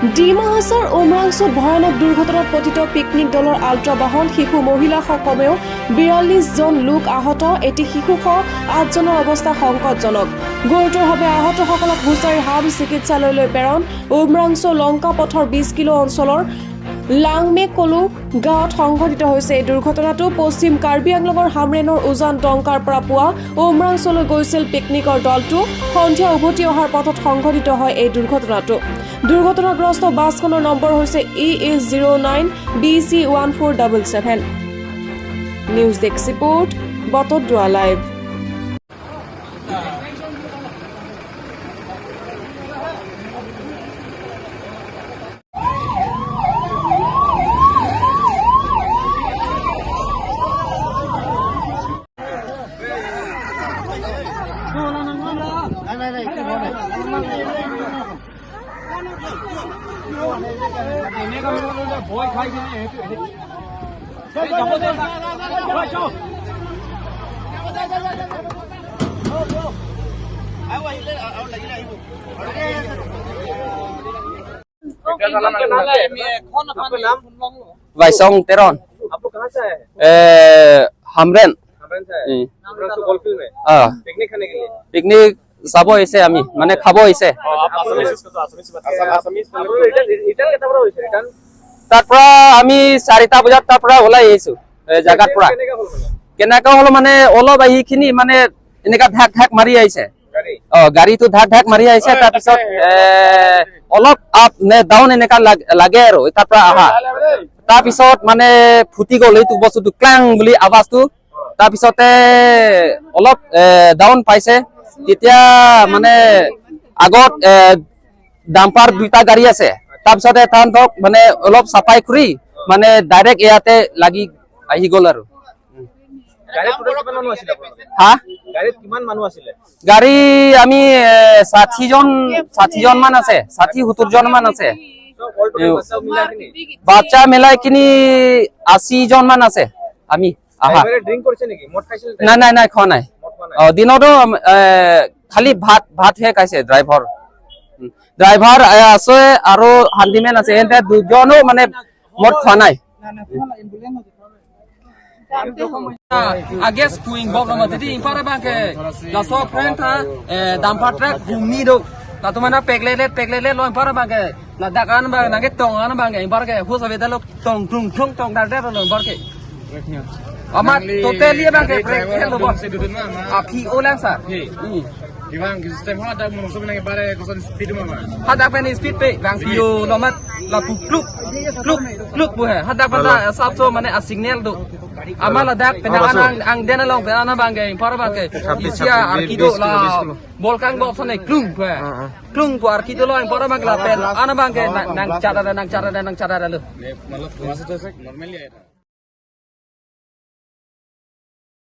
ডিমা হাছাৰ উমৰাংচুত ভয়ানক দুৰ্ঘটনাত পতিত পিকনিক দলৰ আল্ট্ৰা বাহন শিশু মহিলাসহ কমেও ৪২ জন লোক আহত এটি শিশুসহ ৮ জনৰ অৱস্থা সংকটজনক গুৰুতৰভাৱে আহতসকলক হুচাৰী হাব চিকিৎসালয়লৈ প্ৰেৰণ উমৰাংচু লংকা পথৰ ২০ কিলো অঞ্চলৰ লাংমে কলু গাঁৱত সংঘটিত হৈছে এই দুৰ্ঘটনাটো পশ্চিম কাৰ্বি আংলঙৰ হামৰেনৰ উজান ডংকাৰ পৰা পোৱা উমৰাংচুলৈ গৈছিল পিকনিকৰ দলটো সন্ধিয়া উভতি অহাৰ পথত সংঘটিত হয় এই দুৰ্ঘটনাটো দুৰ্ঘটনাগ্ৰস্ত বাছখনৰ নম্বৰ হৈছে ES09 BC1477 news desk report Batadrava live वाइसोंग तेरन। आप लोग कहाँ से आए हैं? हमरेन से आए हैं? गोलफील्ड में पिकनिक खाने के लिए पिकनिक साबो ऐसे आमी माने खाबो ऐसे आप रिटर्न केटा পৰা হৈছে ৰিটাৰ্ণ তাৰ পৰা আমি 4টা বজাত তাৰ পৰা ওলাই আহিছো জাগাত পৰা কেনেকা হলো মানে অলপ আহিখিনি মানে এনেকা ঢাক ঢাক মাৰি আহিছে গাড়ীটো ঢাক ঢাক মাৰি আহিছে তাৰ পিছত অলপ আপ নে ডাউন এনেকা লাগে আৰু তাৰ পৰা আহা তাৰ পিছত মানে ফুটি গ'ল এইটো বস্তুটো ক্লাং বুলি আৱাজটো তাৰ পিছতে অলপ ডাউন পাইছে তেতিয়া মানে আগত ডাম্পাৰ দুটা গাড়ী আছে তাৰ পিছতে তান্তক মানে অলপ সাফাই কৰি মানে ডাইৰেক্ট ইয়াতে লাগি আহি গ'ল আৰু গাড়ীত কিমান মানুহ আছিল আপোনালোকে হা গাড়ীত কিমান মানুহ আছিল গাড়ী আমি 60 জন মান আছে 60-70 জন মান আছে বাচ্চা মিলাই কিনি 80 জন মান আছে আমি আহা ড্ৰিংক কৰিছে নেকি মদ খাইছিল নাই খোৱা নাই দিনতো খালি ভাত হে খাইছে ড্ৰাইভাৰ আছে আৰু হান্দিমেন আছে এন্তে দুজনো মানে মদ খোৱা নাই Ages kuing bob nama tadi impara bangke la so friend tha damper truck bumi do la to mana peglele lo impara bangke la dakan bang nage tong an bangke impara ke hu sabe dalo tong tong dar dar lo impara ke amat totally bangke break lo bo api olang sa Iwan sistem ada musuh nang bare kosan speed mama. Hada pen speed pe bang video lomat la kluk bu hai hada pada sab so mane a signal do amala dak penakan ang dena long peana bangke impara bangke isia arkido la bolkang bob sone klung bu arkido lo impara bangke la pen ana bangke nang cara lo Malah puasa tu normally ya.